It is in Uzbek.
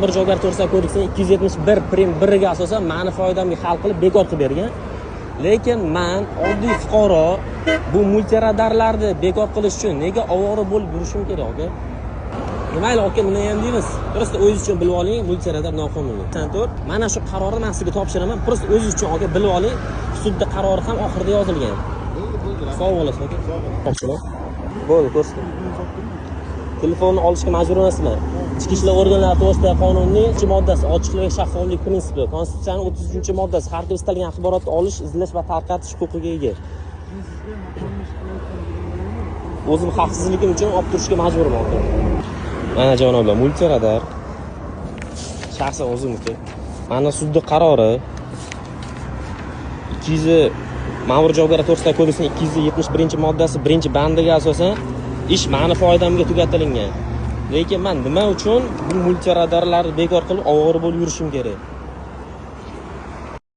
Bir javobgar to'g'risida kodeksining 271 prim 1ga asosan meni foydamga hal qilib bekor qilib bergan. Lekin men oddiy fuqaro bu multiradarlarni bekor qilish uchun nega ovora bo'lib yurishim kerak, aka? Mayli, aka, buni ham deymiz. Просто o'zingiz uchun bilib oling, multiradar noqonuniy. Santor, mana shu qarorni men sizga topshiraman. Просто o'zingiz uchun, aka, bilib oling. Sudda qarori ham oxirida yozilgan. Sog' bo'lasiz, aka. Topshirib. Bo'ldi, ko'rsat. Telefonni olishga majbur emasman. Ichki ishlar organlari to'g'risida qonunning 3-moddasi ochiqlik va shaffoflik prinsipi, Konstitutsiyaning 33-moddasi har bir istalgan axborotni olish, izlash va tarqatish huquqiga ega. O'zim xavfsizligim uchun olib turishga majburman. Mana janoblar, multiradar shaxsan o'zimniki. Mana sudda qarori 200 javobgar to'g'risida kodeksining 271-moddasi 1-bandiga asosan ish meni foydamga tugatilgan. Lekin men nima uchun bu multiradarlarni bekor qilib ovora bo'lib yurishim kerak?